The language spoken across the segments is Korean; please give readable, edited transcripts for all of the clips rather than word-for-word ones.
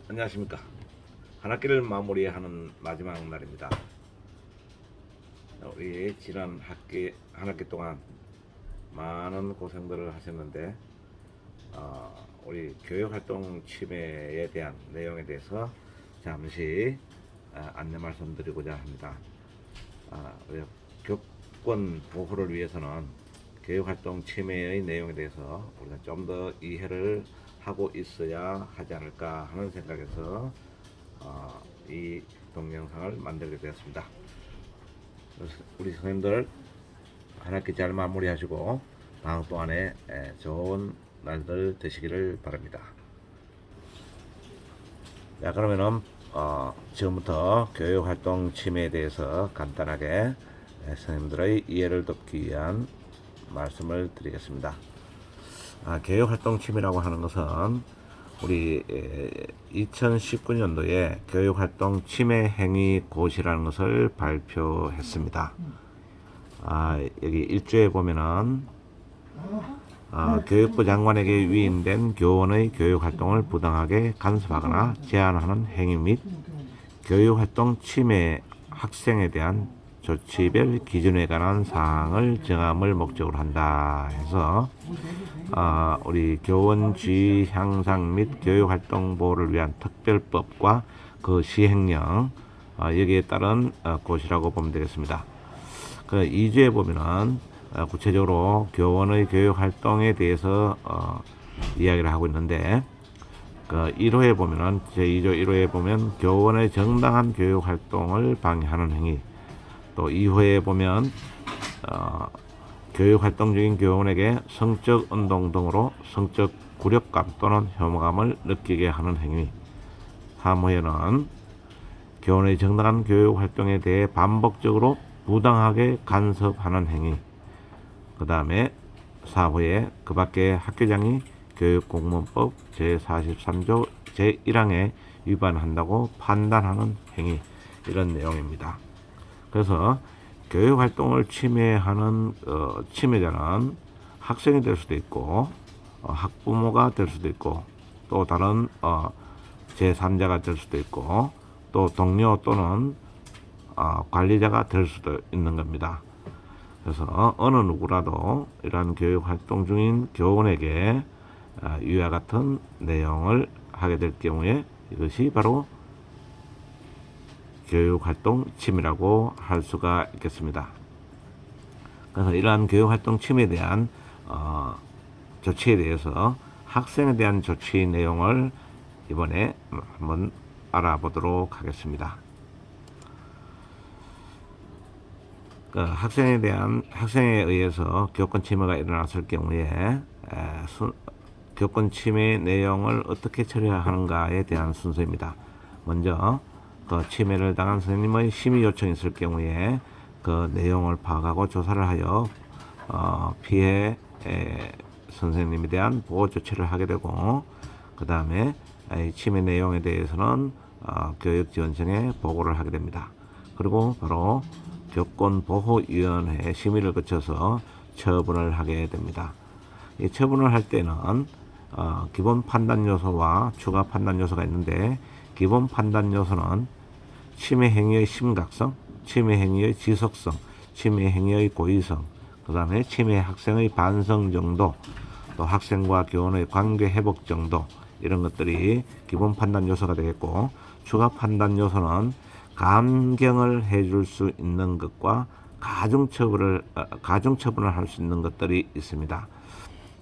안녕하십니까. 한 학기를 마무리하는 마지막 날입니다. 우리 지난 한 학기 동안 많은 고생들을 하셨는데 우리 교육활동 침해에 대한 내용에 대해서 잠시 안내 말씀드리고자 합니다. 우리 교권 보호를 위해서는 교육활동 침해의 내용에 대해서 우리가 좀 더 이해를 하고 있어야 하지 않을까 하는 생각에서 이 동영상을 만들게 되었습니다. 우리 선생님들 한 학기 잘 마무리하시고 방학 동안에 좋은 날들 되시기를 바랍니다. 자, 그러면은 지금부터 교육활동 침해에 대해서 간단하게 선생님들의 이해를 돕기 위한 말씀을 드리겠습니다. 교육활동 침해라고 하는 것은 우리 2019년도에 교육활동 침해 행위 고시라는 것을 발표했습니다. 여기 1조에 보면은 교육부 장관에게 위임된 교원의 교육활동을 부당하게 간섭하거나 제한하는 행위 및 교육활동 침해 학생에 대한 조치별 기준에 관한 사항을 정함을 목적으로 한다 해서 우리 교원 지위 향상 및 교육활동 보호를 위한 특별법과 그 시행령 여기에 따른 고시라고 보면 되겠습니다. 그 2주에 보면은 구체적으로 교원의 교육활동에 대해서 이야기를 하고 있는데 그 1호에 보면은 제2조 1호에 보면 교원의 정당한 교육활동을 방해하는 행위, 또 2호에 보면 교육활동 중인 교원에게 성적 운동 등으로 성적 굴욕감 또는 혐오감을 느끼게 하는 행위, 3호에는 교원의 정당한 교육활동에 대해 반복적으로 부당하게 간섭하는 행위, 그 다음에 4호에 그 밖에 학교장이 교육공무원법 제43조 제1항에 위반한다고 판단하는 행위, 이런 내용입니다. 그래서 교육활동을 침해하는 침해자는 학생이 될 수도 있고 학부모가 될 수도 있고 또 다른 제3자가 될 수도 있고 또 동료 또는 관리자가 될 수도 있는 겁니다. 그래서 어느 누구라도 이러한 교육활동 중인 교원에게 이와 같은 내용을 하게 될 경우에 이것이 바로 교육활동 침해라고 할 수가 있겠습니다. 그래서 이러한 교육활동 침해에 대한 조치에 대해서 학생에 대한 조치 내용을 이번에 한번 알아보도록 하겠습니다. 학생에 의해서 교권 침해가 일어났을 경우에 교권 침해 내용을 어떻게 처리하는가에 대한 순서입니다. 먼저 그 침해를 당한 선생님의 심의 요청이 있을 경우에 그 내용을 파악하고 조사를 하여 피해 선생님에 대한 보호 조치를 하게 되고, 그 다음에 침해 내용에 대해서는 교육지원청에 보고를 하게 됩니다. 그리고 바로 교권보호위원회 심의를 거쳐서 처분을 하게 됩니다. 이 처분을 할 때는 기본 판단 요소와 추가 판단 요소가 있는데, 기본 판단 요소는 침해 행위의 심각성, 침해 행위의 지속성, 침해 행위의 고의성, 그 다음에 침해 학생의 반성 정도, 또 학생과 교원의 관계 회복 정도, 이런 것들이 기본 판단 요소가 되겠고, 추가 판단 요소는 감경을 해줄 수 있는 것과 가중처분을 할 수 있는 것들이 있습니다.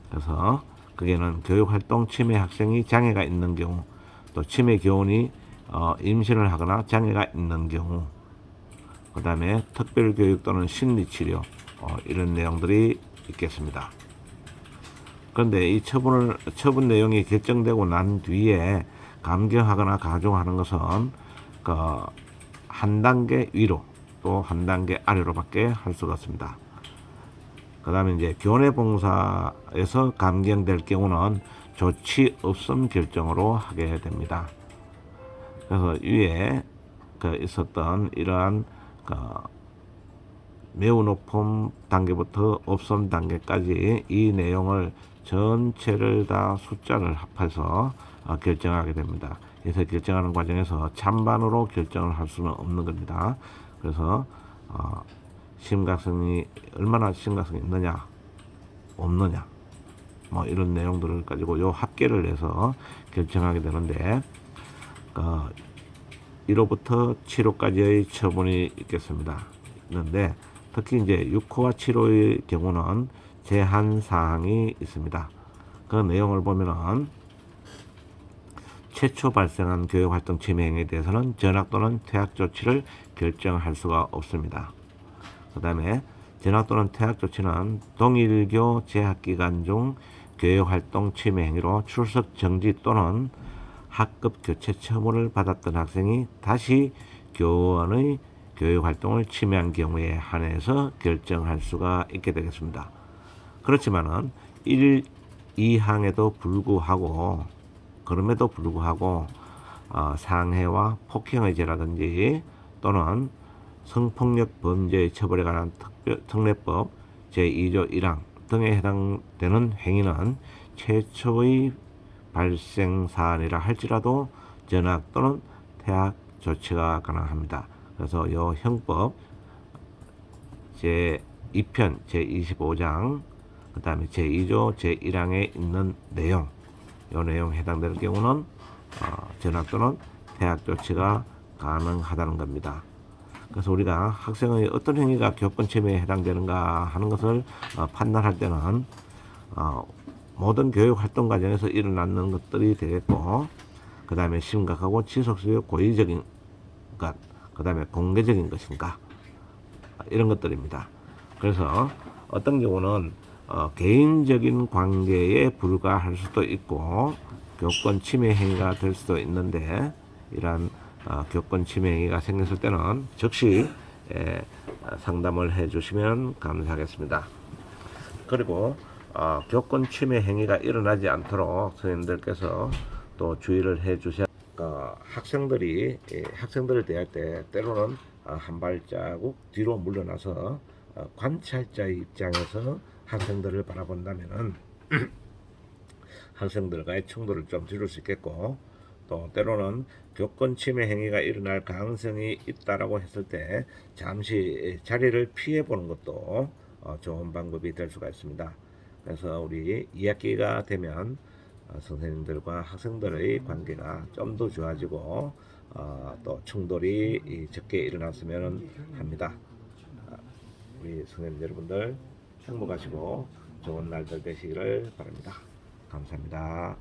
그래서 그게는 교육활동 침해 학생이 장애가 있는 경우, 또 침해 교원이 임신을 하거나 장애가 있는 경우, 그 다음에 특별교육 또는 심리치료, 이런 내용들이 있겠습니다. 그런데 이 처분 내용이 결정되고 난 뒤에 감경하거나 가중하는 것은 한 단계 위로 또 한 단계 아래로밖에 할 수가 없습니다. 그 다음에 이제 교내봉사에서 감경될 경우는 조치 없음 결정으로 하게 됩니다. 그래서 위에 있었던 이러한 매우 높은 단계부터 없음 단계까지 이 내용을 전체를 다 숫자를 합해서 결정하게 됩니다. 그래서 결정하는 과정에서 찬반으로 결정을 할 수는 없는 겁니다. 그래서 심각성이 얼마나 심각성이 있느냐 없느냐 뭐 이런 내용들을 가지고 요 합계를 해서 결정하게 되는데 1호부터 7호까지의 처분이 있는데 특히 이제 6호와 7호의 경우는 제한 사항이 있습니다. 그 내용을 보면은 최초 발생한 교육활동 침해 행위에 대해서는 전학 또는 퇴학 조치를 결정할 수가 없습니다. 그 다음에 전학 또는 퇴학 조치는 동일교 재학기간 중 교육활동 침해 행위로 출석 정지 또는 학급 교체 처분을 받았던 학생이 다시 교원의 교육활동을 침해한 경우에 한해서 결정할 수가 있게 되겠습니다. 그렇지만은 1, 2항에도 불구하고 그럼에도 불구하고 상해와 폭행의 죄라든지 또는 성폭력 범죄의 처벌에 관한 특례법 제2조 1항 등에 해당되는 행위는 최초의 발생 사안이라 할지라도 전학 또는 퇴학 조치가 가능합니다. 그래서 이 형법 제2편 제25장 그 다음에 제2조 제1항에 있는 내용 이 내용 해당되는 경우는 전학 또는 퇴학 조치가 가능하다는 겁니다. 그래서 우리가 학생의 어떤 행위가 교권 침해에 해당되는가 하는 것을 판단할 때는 모든 교육 활동 과정에서 일어나는 것들이 되겠고, 그 다음에 심각하고 지속적 고의적인 것, 그 다음에 공개적인 것인가 이런 것들입니다. 그래서 어떤 경우는 개인적인 관계에 불과할 수도 있고 교권 침해 행위가 될 수도 있는데 이러한 교권 침해 행위가 생겼을 때는 즉시 상담을 해 주시면 감사하겠습니다. 그리고 교권 침해 행위가 일어나지 않도록 선생님들께서 또 주의를 해 주셔야 학생들을 대할 때 때로는 한 발자국 뒤로 물러나서 관찰자의 입장에서 학생들을 바라본다면은 학생들과의 충돌을 좀 줄일 수 있겠고, 또 때로는 교권 침해 행위가 일어날 가능성이 있다라고 했을 때 잠시 자리를 피해 보는 것도 좋은 방법이 될 수가 있습니다. 그래서 우리 2학기가 되면 선생님들과 학생들의 관계가 좀 더 좋아지고 또 충돌이 적게 일어났으면 합니다. 우리 선생님 여러분들 행복하시고 좋은 날들 되시기를 바랍니다. 감사합니다.